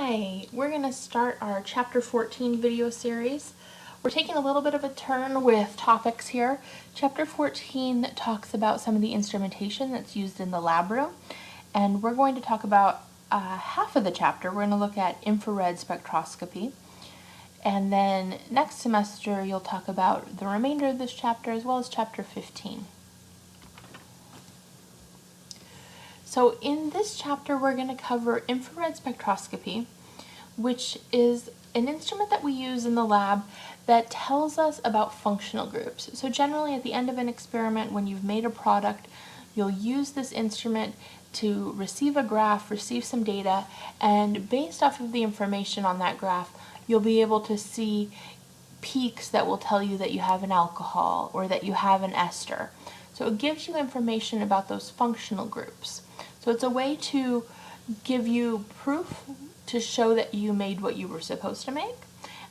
Hi, we're going to start our Chapter 14 video series. We're taking a little bit of a turn with topics here. Chapter 14 talks about some of the instrumentation that's used in the lab room, and we're going to talk about half of the chapter. We're going to look at infrared spectroscopy, and then next semester you'll talk about the remainder of this chapter as well as Chapter 15. So in this chapter, we're going to cover infrared spectroscopy, which is an instrument that we use in the lab that tells us about functional groups. So generally at the end of an experiment, when you've made a product, you'll use this instrument to receive a graph, receive some data, and based off of the information on that graph, you'll be able to see peaks that will tell you that you have an alcohol or that you have an ester. So it gives you information about those functional groups. So it's a way to give you proof to show that you made what you were supposed to make.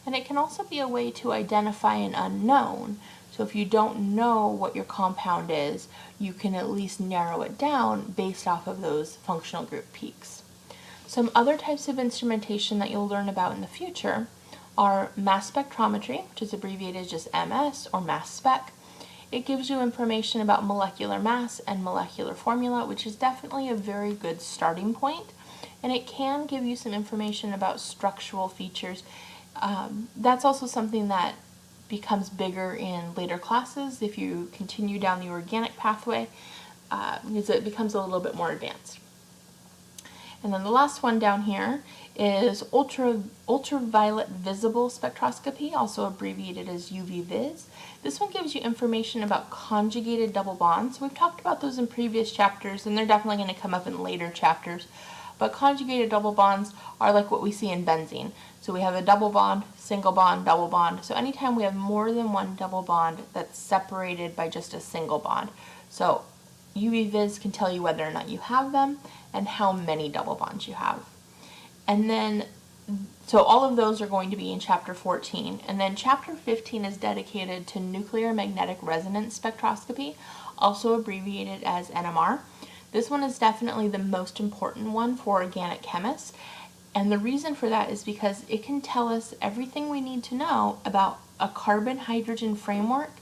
And it can also be a way to identify an unknown. So if you don't know what your compound is, you can at least narrow it down based off of those functional group peaks. Some other types of instrumentation that you'll learn about in the future are mass spectrometry, which is abbreviated as just MS or mass spec. It gives you information about molecular mass and molecular formula, which is definitely a very good starting point. And it can give you some information about structural features. That's also something that becomes bigger in later classes if you continue down the organic pathway, because it becomes a little bit more advanced. And then the last one down here is ultraviolet visible spectroscopy, also abbreviated as UV-Vis. This one gives you information about conjugated double bonds. We've talked about those in previous chapters, and they're definitely going to come up in later chapters. But conjugated double bonds are like what we see in benzene. So we have a double bond, single bond, double bond. So anytime we have more than one double bond that's separated by just a single bond. So UV-Vis can tell you whether or not you have them and how many double bonds you have. And then, so all of those are going to be in Chapter 14. And then Chapter 15 is dedicated to nuclear magnetic resonance spectroscopy, also abbreviated as NMR. This one is definitely the most important one for organic chemists. And the reason for that is because it can tell us everything we need to know about a carbon-hydrogen framework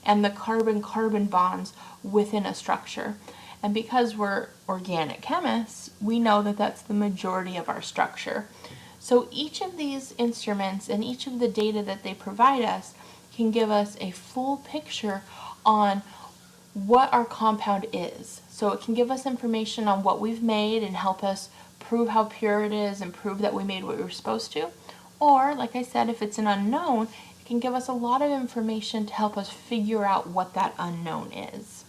and the carbon-carbon bonds within a structure. And because we're organic chemists, we know that that's the majority of our structure. So each of these instruments and each of the data that they provide us can give us a full picture on what our compound is. So it can give us information on what we've made and help us prove how pure it is and prove that we made what we were supposed to. Or, like I said, if it's an unknown, it can give us a lot of information to help us figure out what that unknown is.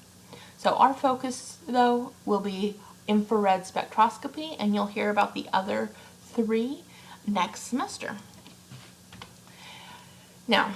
So our focus, though, will be infrared spectroscopy, and you'll hear about the other three next semester. Now,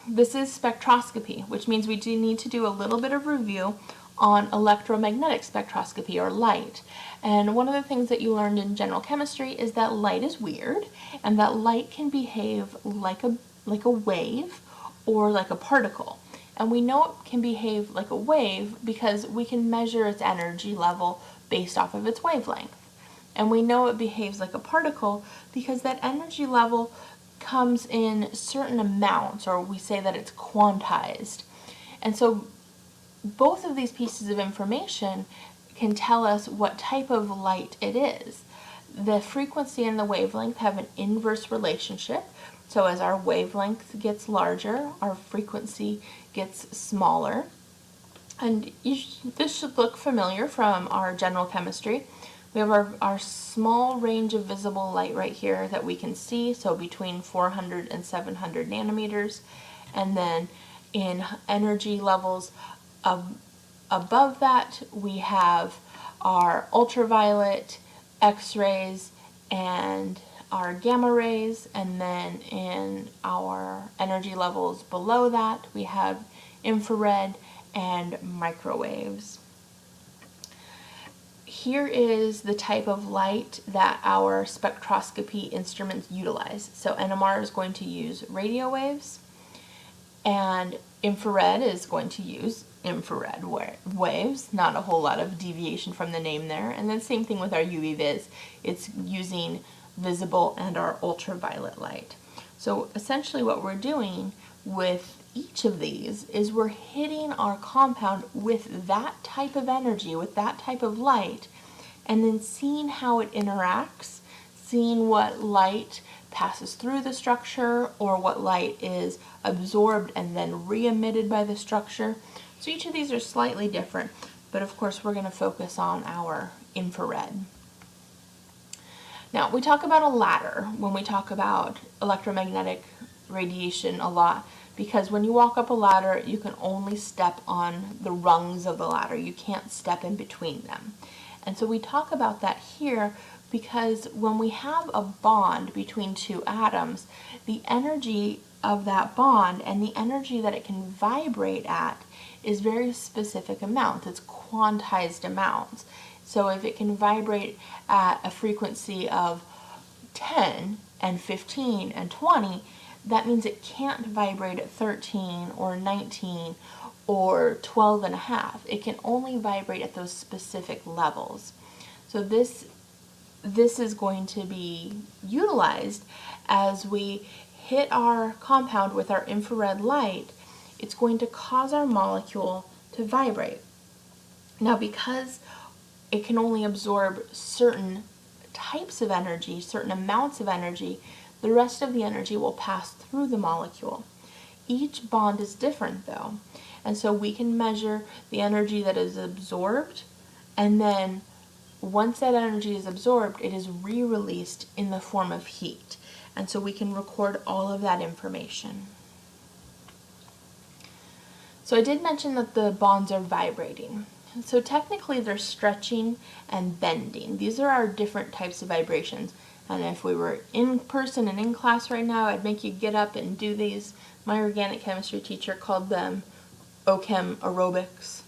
this is spectroscopy, which means we do need to do a little bit of review on electromagnetic spectroscopy, or light. And one of the things that you learned in general chemistry is that light is weird, and that light can behave like a wave or like a particle. And we know it can behave like a wave because we can measure its energy level based off of its wavelength. And we know it behaves like a particle because that energy level comes in certain amounts, or we say that it's quantized. And so both of these pieces of information can tell us what type of light it is. The frequency and the wavelength have an inverse relationship. So as our wavelength gets larger, our frequency gets smaller. And this should look familiar from our general chemistry. We have our small range of visible light right here that we can see, so between 400 and 700 nanometers. And then in energy levels above that, we have our ultraviolet, X-rays, and our gamma rays, and then in our energy levels below that, we have infrared and microwaves. Here is the type of light that our spectroscopy instruments utilize. So NMR is going to use radio waves, and infrared is going to use infrared waves, not a whole lot of deviation from the name there. And then same thing with our UV-Vis. It's using visible and our ultraviolet light. So essentially what we're doing with each of these is we're hitting our compound with that type of energy, with that type of light, and then seeing how it interacts, seeing what light passes through the structure or what light is absorbed and then re-emitted by the structure. So each of these are slightly different, but of course we're going to focus on our infrared. Now, we talk about a ladder when we talk about electromagnetic radiation a lot, because when you walk up a ladder, you can only step on the rungs of the ladder. You can't step in between them. And so we talk about that here because when we have a bond between two atoms, the energy of that bond and the energy that it can vibrate at is very specific amounts. It's quantized amounts. So if it can vibrate at a frequency of 10 and 15 and 20, that means it can't vibrate at 13 or 19 or 12 and a half. It can only vibrate at those specific levels. So this is going to be utilized as we hit our compound with our infrared light. It's going to cause our molecule to vibrate. Now, because it can only absorb certain types of energy, certain amounts of energy, the rest of the energy will pass through the molecule. Each bond is different though, and so we can measure the energy that is absorbed, and then once that energy is absorbed, it is re-released in the form of heat, and so we can record all of that information. So I did mention that the bonds are vibrating. So technically they're stretching and bending. These are our different types of vibrations. And if we were in person and in class right now, I'd make you get up and do these. My organic chemistry teacher called them OChem aerobics.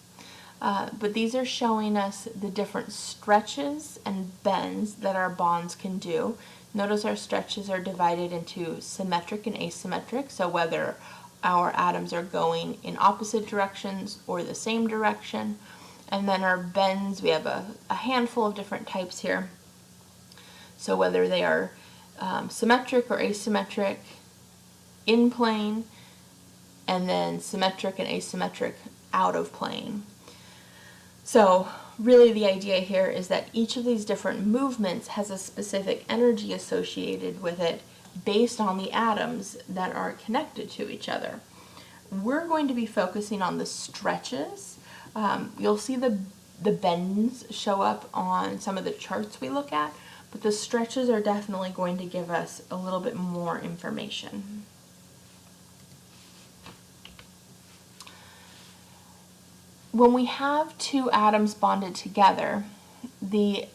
But these are showing us the different stretches and bends that our bonds can do. Notice our stretches are divided into symmetric and asymmetric, so whether our atoms are going in opposite directions or the same direction. And then our bends, we have a handful of different types here. So whether they are symmetric or asymmetric, in plane, and then symmetric and asymmetric out of plane. So really the idea here is that each of these different movements has a specific energy associated with it based on the atoms that are connected to each other. We're going to be focusing on the stretches. You'll see the bends show up on some of the charts we look at, but the stretches are definitely going to give us a little bit more information. When we have two atoms bonded together, the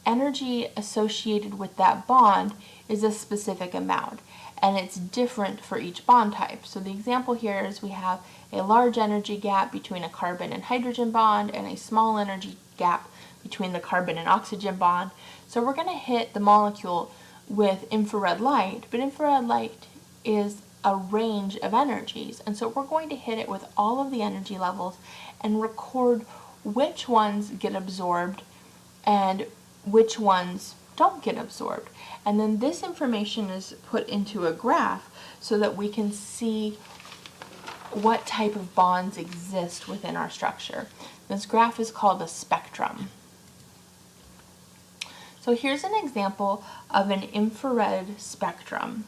energy associated with that bond is a specific amount, and it's different for each bond type. So the example here is we have a large energy gap between a carbon and hydrogen bond and a small energy gap between the carbon and oxygen bond. So we're going to hit the molecule with infrared light, but infrared light is a range of energies, and so we're going to hit it with all of the energy levels and record which ones get absorbed and which ones don't get absorbed. And then this information is put into a graph so that we can see what type of bonds exist within our structure. This graph is called a spectrum. So here's an example of an infrared spectrum.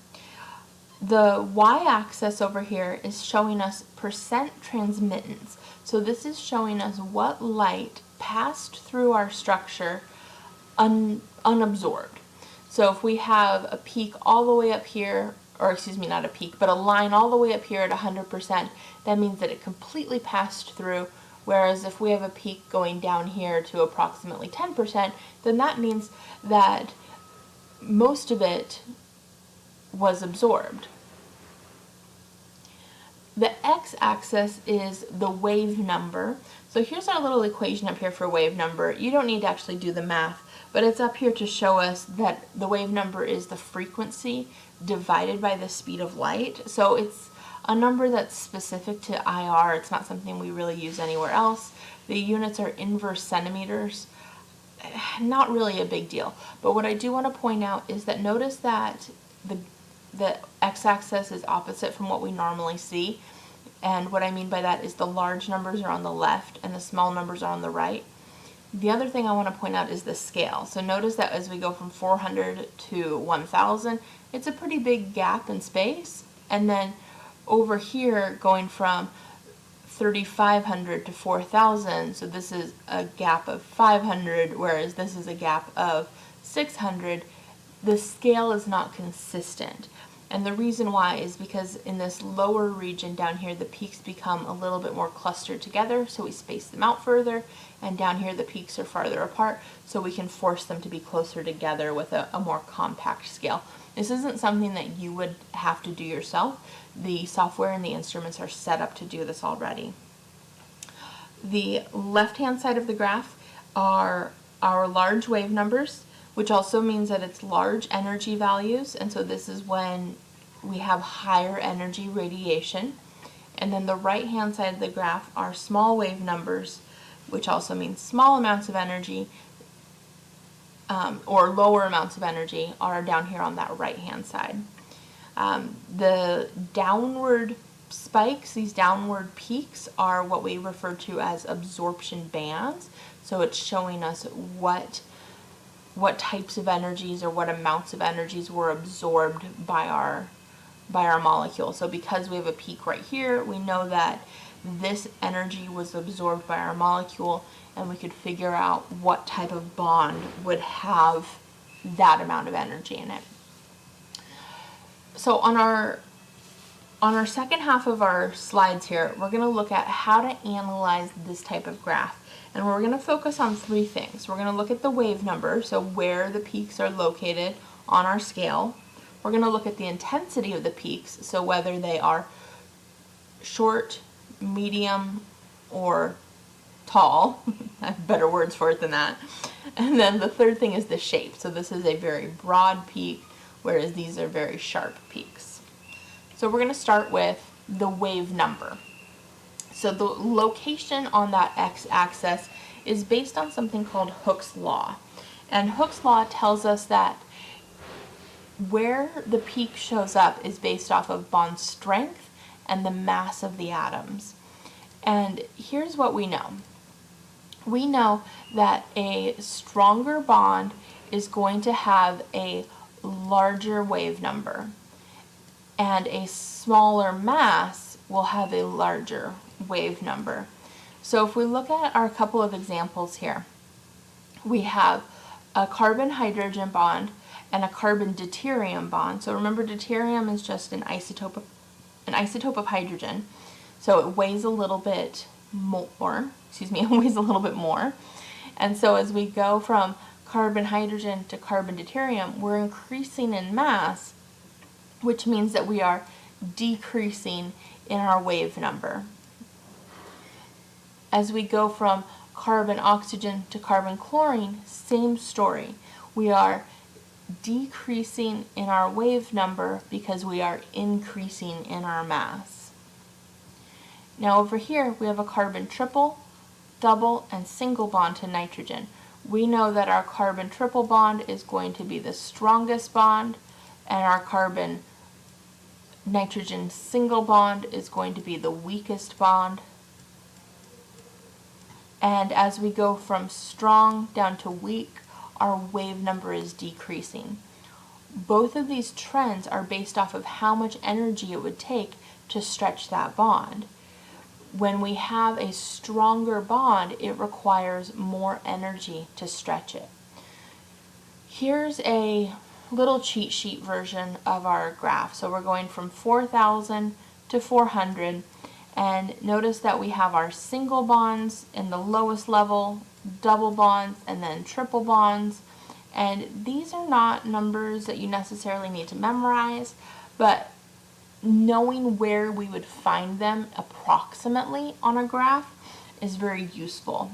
The y-axis over here is showing us percent transmittance. So this is showing us what light passed through our structure unabsorbed. So if we have a peak all the way up here, or excuse me, not a peak, but a line all the way up here at 100%, that means that it completely passed through. Whereas if we have a peak going down here to approximately 10%, then that means that most of it was absorbed. The x-axis is the wave number. So here's our little equation up here for wave number. You don't need to actually do the math, but it's up here to show us that the wave number is the frequency divided by the speed of light. So it's a number that's specific to IR. It's not something we really use anywhere else. The units are inverse centimeters. not really a big deal. But what I do want to point out is that notice that the x-axis is opposite from what we normally see. And what I mean by that is the large numbers are on the left and the small numbers are on the right. The other thing I want to point out is the scale. So notice that as we go from 400 to 1000, it's a pretty big gap in space. And then over here, going from 3500 to 4000, so this is a gap of 500, whereas this is a gap of 600, the scale is not consistent. And the reason why is because in this lower region down here, the peaks become a little bit more clustered together, so we space them out further, and down here the peaks are farther apart, so we can force them to be closer together with a more compact scale. This isn't something that you would have to do yourself. The software and the instruments are set up to do this already. The left-hand side of the graph are our large wave numbers, which also means that it's large energy values, and so this is when we have higher energy radiation. And then the right-hand side of the graph are small wave numbers, which also means small amounts of energy, or lower amounts of energy are down here on that right-hand side. The downward spikes, these downward peaks, are what we refer to as absorption bands. So it's showing us what types of energies or what amounts of energies were absorbed by our molecule. So because we have a peak right here, we know that this energy was absorbed by our molecule, and we could figure out what type of bond would have that amount of energy in it. So on our second half of our slides here, we're going to look at how to analyze this type of graph. And we're going to focus on three things. We're going to look at the wave number, so where the peaks are located on our scale. We're going to look at the intensity of the peaks, so whether they are short, medium, or tall. I have better words for it than that. And then the third thing is the shape. So this is a very broad peak, whereas these are very sharp peaks. So we're going to start with the wave number. So the location on that x-axis is based on something called Hooke's law. And Hooke's law tells us that where the peak shows up is based off of bond strength and the mass of the atoms. And here's what we know. We know that a stronger bond is going to have a larger wave number, and a smaller mass will have a larger wave number. So if we look at our couple of examples here, we have a carbon-hydrogen bond and a carbon-deuterium bond. So remember, deuterium is just an isotope of hydrogen. So it weighs a little bit more, it weighs a little bit more. And so as we go from carbon-hydrogen to carbon-deuterium, we're increasing in mass, which means that we are decreasing in our wave number. As we go from carbon-oxygen to carbon-chlorine, same story. We are decreasing in our wave number because we are increasing in our mass. Now over here we have a carbon triple, double, and single bond to nitrogen. We know that our carbon triple bond is going to be the strongest bond, and our carbon nitrogen single bond is going to be the weakest bond. And as we go from strong down to weak, our wave number is decreasing. Both of these trends are based off of how much energy it would take to stretch that bond. When we have a stronger bond, it requires more energy to stretch it. Here's a little cheat sheet version of our graph. So we're going from 4,000 to 400, and notice that we have our single bonds in the lowest level, double bonds, and then triple bonds. And these are not numbers that you necessarily need to memorize, but knowing where we would find them approximately on a graph is very useful.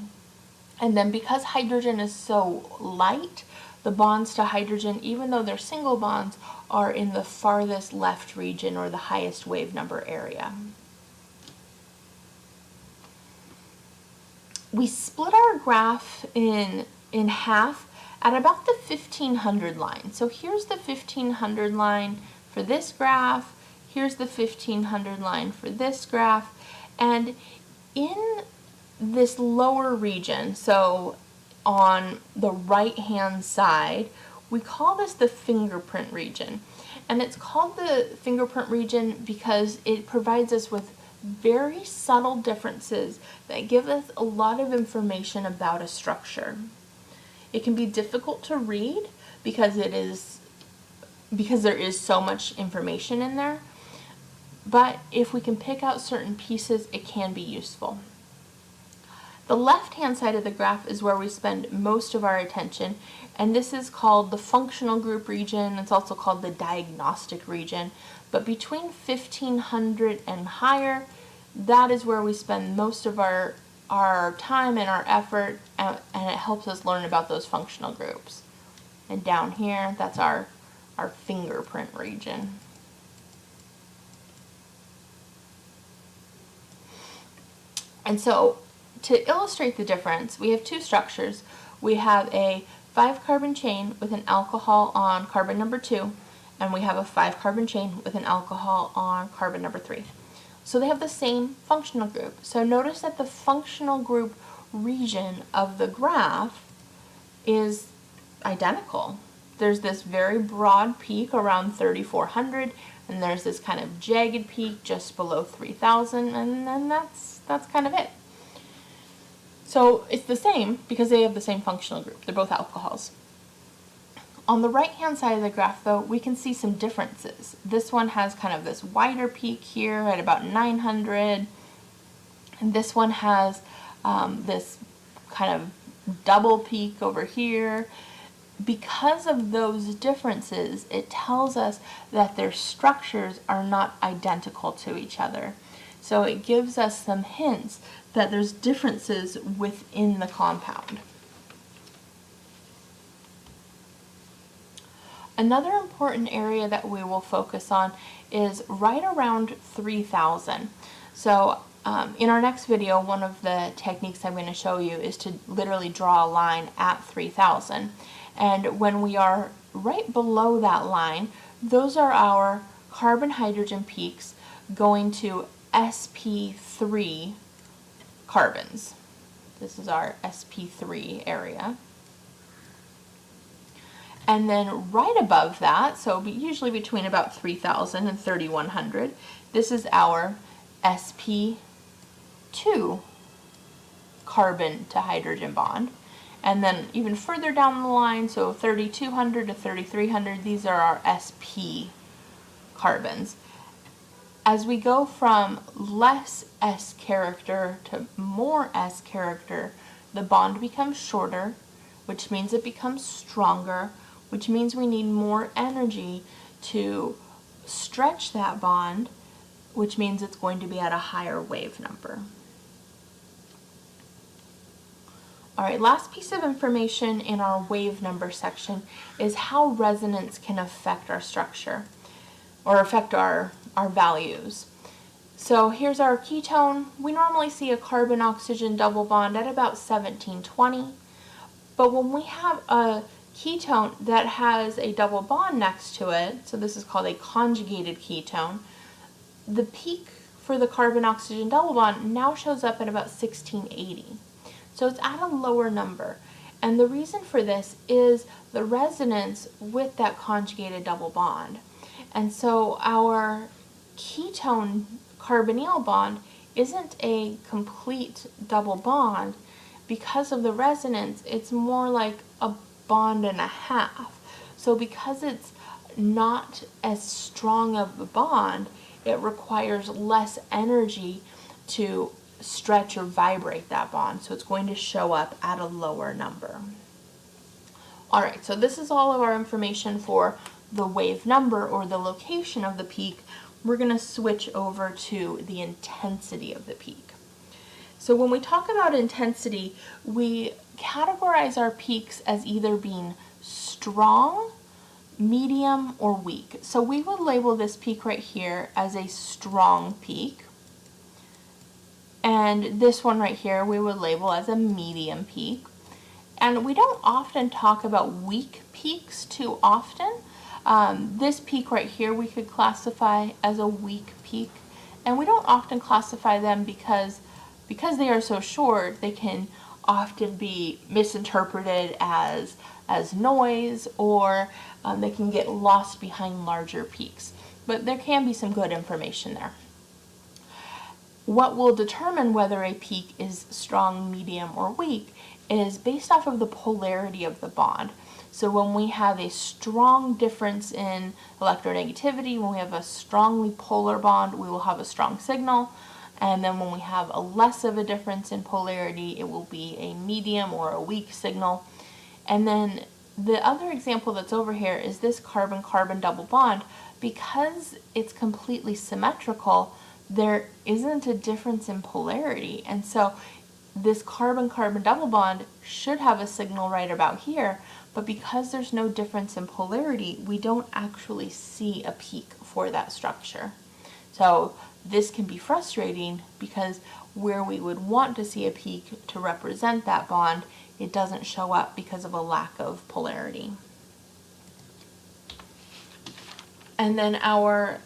And then because hydrogen is so light, the bonds to hydrogen, even though they're single bonds, are in the farthest left region or the highest wave number area. We split our graph in in half at about the 1500 line. So here's the 1500 line for this graph, here's the 1500 line for this graph, and in this lower region, so on the right hand side, we call this the fingerprint region. And it's called the fingerprint region because it provides us with very subtle differences that give us a lot of information about a structure. It can be difficult to read because there is so much information in there, but if we can pick out certain pieces, it can be useful. The left-hand side of the graph is where we spend most of our attention, and this is called the functional group region. It's also called the diagnostic region, but between 1500 and higher, that is where we spend most of our time and our effort, and it helps us learn about those functional groups. And down here, that's our fingerprint region. And so, to illustrate the difference, we have two structures. We have a 5-carbon chain with an alcohol on carbon number 2, and we have a 5-carbon chain with an alcohol on carbon number 3. So they have the same functional group. So notice that the functional group region of the graph is identical. There's this very broad peak around 3400, and there's this kind of jagged peak just below 3000, and then that's kind of it. So it's the same because they have the same functional group. They're both alcohols. On the right-hand side of the graph, though, we can see some differences. This one has kind of this wider peak here at about 900, and this one has this kind of double peak over here. Because of those differences, it tells us that their structures are not identical to each other. So it gives us some hints that there's differences within the compound. Another important area that we will focus on is right around 3000. So in our next video, one of the techniques I'm going to show you is to literally draw a line at 3000. And when we are right below that line, those are our carbon-hydrogen peaks going to sp3 carbons. This is our sp3 area. And then right above that, so usually between about 3000 and 3100, this is our sp2 carbon to hydrogen bond. And then even further down the line, so 3200 to 3300, these are our sp carbons. As we go from less S character to more S character, the bond becomes shorter, which means it becomes stronger, which means we need more energy to stretch that bond, which means it's going to be at a higher wave number. Alright, last piece of information in our wave number section is how resonance can affect our structure, or affect our values. So here's our ketone. We normally see a carbon-oxygen double bond at about 1720, but when we have a ketone that has a double bond next to it, so this is called a conjugated ketone, the peak for the carbon-oxygen double bond now shows up at about 1680. So it's at a lower number. And the reason for this is the resonance with that conjugated double bond. And so our ketone carbonyl bond isn't a complete double bond. Because of the resonance, it's more like a bond and a half. So because it's not as strong of a bond, it requires less energy to stretch or vibrate that bond. So it's going to show up at a lower number. Alright, so this is all of our information for the wave number or the location of the peak. We're going to switch over to the intensity of the peak. So when we talk about intensity, we categorize our peaks as either being strong, medium, or weak. So we would label this peak right here as a strong peak. And this one right here we would label as a medium peak. And we don't often talk about weak peaks too often. This peak right here we could classify as a weak peak, and we don't often classify them because they are so short, they can often be misinterpreted as noise, or they can get lost behind larger peaks. But there can be some good information there. What will determine whether a peak is strong, medium, or weak is based off of the polarity of the bond. So when we have a strong difference in electronegativity, when we have a strongly polar bond, we will have a strong signal. And then when we have a less of a difference in polarity, it will be a medium or a weak signal. And then the other example that's over here is this carbon-carbon double bond. Because it's completely symmetrical, there isn't a difference in polarity. And so this carbon-carbon double bond should have a signal right about here, but because there's no difference in polarity, we don't actually see a peak for that structure. So this can be frustrating because where we would want to see a peak to represent that bond, it doesn't show up because of a lack of polarity. And then our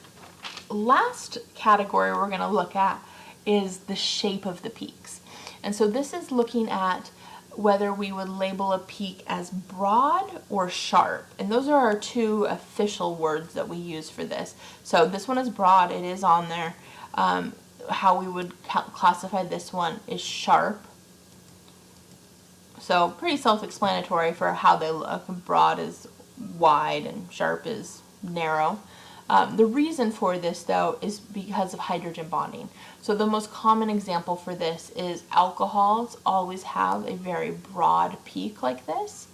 last category we're going to look at is the shape of the peaks. And so this is looking at whether we would label a peak as broad or sharp. And those are our two official words that we use for this. So this one is broad, it is on there. How we would classify this one is sharp. So pretty self-explanatory for how they look. Broad is wide and sharp is narrow. The reason for this, though, is because of hydrogen bonding. So the most common example for this is alcohols always have a very broad peak like this.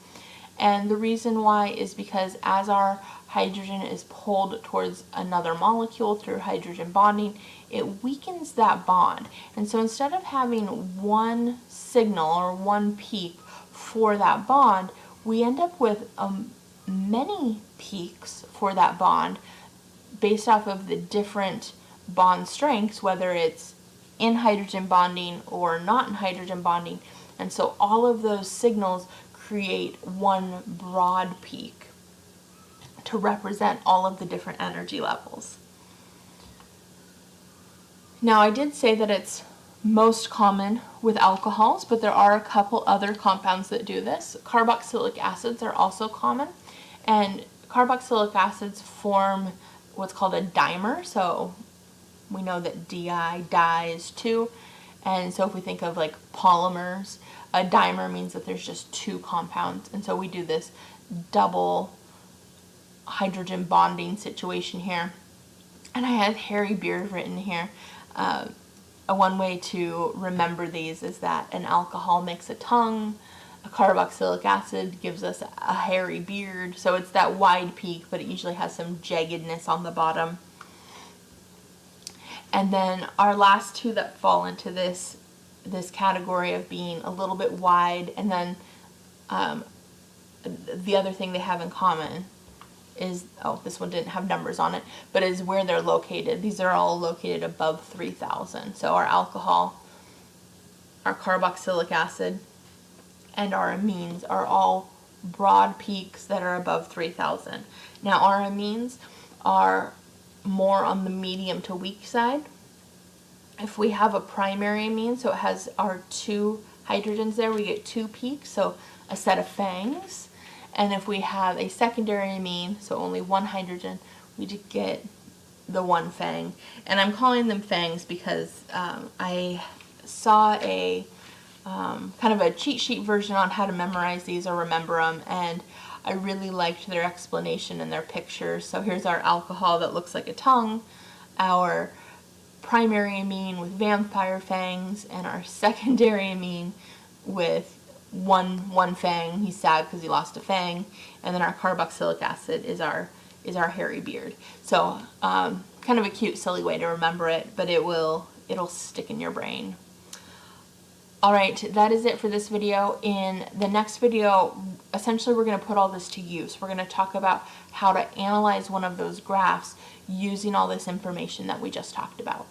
And the reason why is because as our hydrogen is pulled towards another molecule through hydrogen bonding, it weakens that bond. And so instead of having one signal or one peak for that bond, we end up with many peaks for that bond based off of the different bond strengths, whether it's in hydrogen bonding or not in hydrogen bonding. And so all of those signals create one broad peak to represent all of the different energy levels. Now, I did say that it's most common with alcohols, but there are a couple other compounds that do this. Carboxylic acids are also common, and carboxylic acids form what's called a dimer. So we know that di, is two, and so if we think of like polymers, a dimer means that there's just two compounds, and so we do this double hydrogen bonding situation here. And I have hairy beard written here. One way to remember these is that an alcohol makes a tongue, a carboxylic acid gives us a hairy beard. So it's that wide peak, but it usually has some jaggedness on the bottom. And then our last two that fall into this category of being a little bit wide, and then the other thing they have in common is, this one didn't have numbers on it, but is where they're located. These are all located above 3,000. So our alcohol, our carboxylic acid, and our amines are all broad peaks that are above 3,000. Now our amines are more on the medium to weak side. If we have a primary amine, so it has our two hydrogens there, we get two peaks, so a set of fangs. And if we have a secondary amine, so only one hydrogen, we just get the one fang. And I'm calling them fangs because I saw a kind of a cheat sheet version on how to memorize these or remember them, and I really liked their explanation and their pictures. So here's our alcohol that looks like a tongue, our primary amine with vampire fangs, and our secondary amine with one fang. He's sad because he lost a fang. And then our carboxylic acid is our hairy beard. So kind of a cute, silly way to remember it, but it'll stick in your brain. Alright, that is it for this video. In the next video, essentially we're going to put all this to use. We're going to talk about how to analyze one of those graphs using all this information that we just talked about.